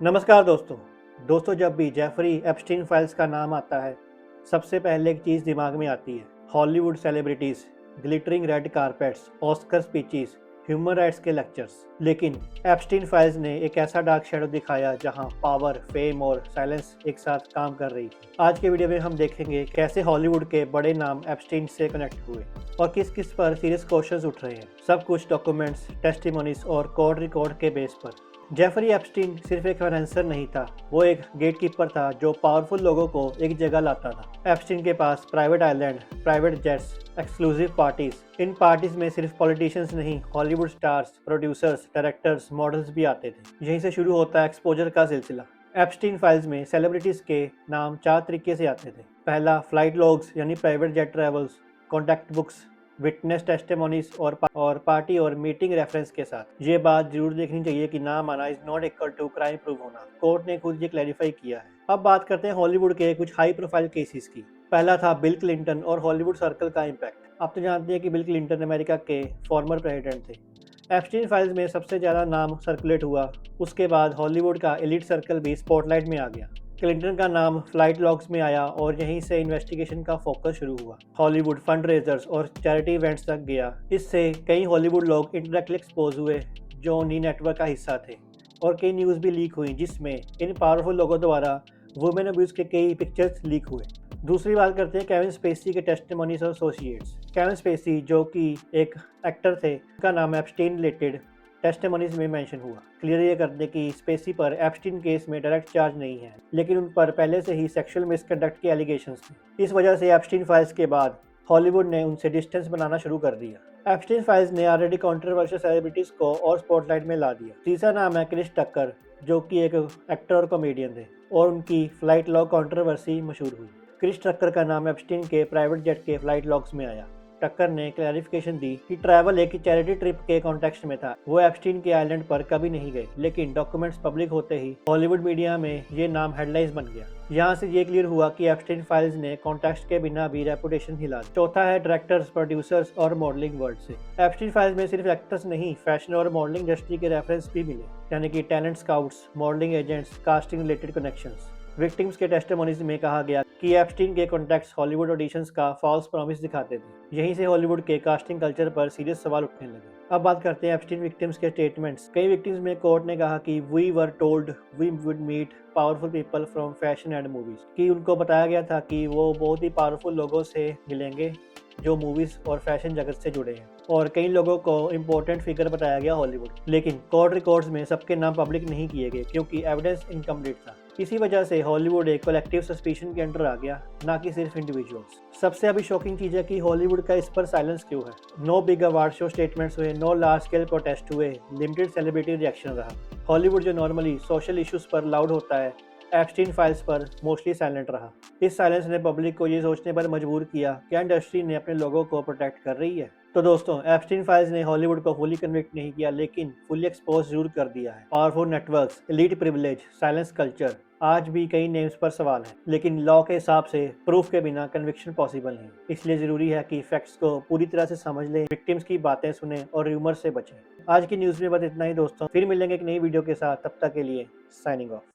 नमस्कार दोस्तों जब भी जेफरी एप्स्टीन फाइल्स का नाम आता है सबसे पहले एक चीज़ दिमाग में आती है। Hollywood celebrities, glittering red carpets, Oscar speeches, human rights के लेक्चर्स। लेकिन एप्स्टीन फाइल्स ने एक ऐसा डार्क शैडो दिखाया जहां पावर, फेम और साइलेंस एक साथ काम कर रही थी। आज के वीडियो में हम देखेंगे कैसे हॉलीवुड के बड़े नाम एप्स्टीन से कनेक्ट हुए और किस किस पर सीरियस क्वेश्चंस उठ रहे हैं। सब कुछ डॉक्यूमेंट्स, टेस्टिमोनीज और कोर्ट रिकॉर्ड के बेस पर। जेफरी एप्स्टीन सिर्फ एक फाइनेंसर नहीं था, वो एक गेटकीपर था जो पावरफुल लोगों को एक जगह लाता था। एप्स्टीन के पास private island, private jets, exclusive parties. इन पार्टीज में सिर्फ पॉलिटिशियंस नहीं, Hollywood stars, producers, directors, models भी आते थे। यहीं से शुरू होता है एक्सपोजर का सिलसिला। एप्स्टीन फाइल्स में सेलिब्रिटीज के नाम 4 तरीके से आते थे। पहला, फ्लाइट लॉग्स यानी private jet travels, contact books, witness testimonies और पार्टी और मीटिंग रेफरेंस के साथ। ये बात जरूर देखनी चाहिए कि नाम आना is not equal to crime prove होना। कोर्ट ने खुद ये क्लैरिफाई किया है। अब बात करते हैं हॉलीवुड के कुछ हाई प्रोफाइल केसेस की। पहला था बिल क्लिंटन और हॉलीवुड सर्कल का इम्पैक्ट। आप तो जानते हैं कि बिल क्लिंटन अमेरिका के फॉर्मर प्रेसिडेंट थे। एप्स्टीन फाइल्स में सबसे ज़्यादा नाम सर्कुलेट हुआ, उसके बाद हॉलीवुड का एलिट सर्कल भी स्पॉटलाइट में आ गया। क्लिंटन का नाम फ्लाइट लॉग्स में आया और यहीं से इन्वेस्टिगेशन का फोकस शुरू हुआ। हॉलीवुड फंड रेजर्स और चैरिटी इवेंट्स तक गया। इससे कई हॉलीवुड लोग इंटरनेटली एक्सपोज हुए जो उन्हीं नेटवर्क का हिस्सा थे, और कई न्यूज़ भी लीक हुई जिसमें इन पावरफुल लोगों द्वारा वुमेन अब्यूज़ के कई पिक्चर्स लीक हुए। दूसरी बात करते हैं केविन स्पेसी के टेस्टिमोनीज और एसोसिएट्स। केविन स्पेसी जो कि एक एक्टर थे, उनका नाम एप्स्टीन रिलेटेड टेस्टिमोनीज में मेंशन हुआ। क्लियर ये कर दें कि स्पेसी पर एप्स्टीन केस में डायरेक्ट चार्ज नहीं है, लेकिन उन पर पहले से ही सेक्सुअल मिसकंडक्ट के एलिगेशंस थे। इस वजह से एप्स्टीन फाइल्स के बाद हॉलीवुड ने उनसे डिस्टेंस बनाना शुरू कर दिया। एप्स्टीन फाइल्स ने ऑलरेडी कंट्रोवर्शियल सेलिब्रिटीज को और स्पॉटलाइट में ला दिया। तीसरा नाम है क्रिस टक्कर, जो कि एक एक्टर और कॉमेडियन थे और उनकी फ्लाइट लॉग कंट्रोवर्सी मशहूर हुई। क्रिस टक्कर का नाम एप्स्टीन के प्राइवेट जेट के फ्लाइट लॉग्स में आया। टक्कर ने क्लैरिफिकेशन दी कि ट्रैवल एक चैरिटी ट्रिप के कॉन्टेक्स्ट में था, वो एप्स्टीन के आइलैंड पर कभी नहीं गए। लेकिन डॉक्यूमेंट्स पब्लिक होते ही हॉलीवुड मीडिया में ये नाम हेडलाइंस बन गया। यहाँ से ये क्लियर हुआ कि एप्स्टीन फाइल्स ने कॉन्टेक्स्ट के बिना भी रेपुटेशन हिला दी। चौथा है डायरेक्टर्स, प्रोड्यूसर्स और मॉडलिंग वर्ल्ड से। एप्स्टीन फाइल्स में सिर्फ एक्टर्स नहीं, फैशन और मॉडलिंग इंडस्ट्री के रेफरेंस भी मिले, यानी कि talent scouts, modelling agents, casting related connections. Victims के टेस्टिमोनीज में कहा गया कि एप्स्टीन के कॉन्टैक्ट्स हॉलीवुड ऑडिशंस का फॉल्स प्रॉमिस दिखाते थे। यहीं से हॉलीवुड के कास्टिंग कल्चर पर सीरियस सवाल उठने लगे। अब बात करते हैं एप्स्टीन विक्टिम्स के स्टेटमेंट्स। कई विक्टिम्स में कोर्ट ने कहा कि we were told we would meet powerful people from fashion and movies, कि उनको बताया गया था कि वो बहुत ही पावरफुल लोगों से मिलेंगे जो मूवीज और फैशन जगत से जुड़े हैं, और कई लोगों को इम्पोर्टेंट फिगर बताया गया हॉलीवुड। लेकिन कोर्ट रिकॉर्ड्स में सबके नाम पब्लिक नहीं किए गए क्योंकि एविडेंस इनकम्प्लीट था। इसी वजह से हॉलीवुड एक कलेक्टिव सस्पिशन के अंडर आ गया, ना कि सिर्फ इंडिविजुअल्स। सबसे अभी शॉकिंग चीज़ है कि हॉलीवुड का इस पर साइलेंस क्यों है। No big award show statements हुए, नो लार्ज स्केल प्रोटेस्ट हुए, लिमिटेड सेलिब्रिटी रिएक्शन रहा। हॉलीवुड जो नॉर्मली सोशल इश्यूज पर लाउड होता है, एप्स्टीन फाइल्स पर मोस्टली साइलेंट रहा। इस साइलेंस ने पब्लिक को ये सोचने पर मजबूर किया क्या इंडस्ट्री ने अपने लोगों को प्रोटेक्ट कर रही है। तो दोस्तों, एप्स्टीन फाइल्स ने हॉलीवुड को फुली कन्विक्ट नहीं किया, लेकिन फुली एक्सपोज जरूर कर दिया है। Powerful networks, elite privilege, silence culture, आज भी कई नेम्स पर सवाल है, लेकिन लॉ के हिसाब से प्रूफ के बिना कन्विक्शन पॉसिबल नहीं। इसलिए जरूरी है कि फैक्ट्स को पूरी तरह से समझ लें, विक्टिम्स की बातें सुने और र्यूमर से बचें। आज की न्यूज़ में बस इतना ही दोस्तों, फिर मिलेंगे एक नई वीडियो के साथ। तब तक के लिए साइनिंग ऑफ।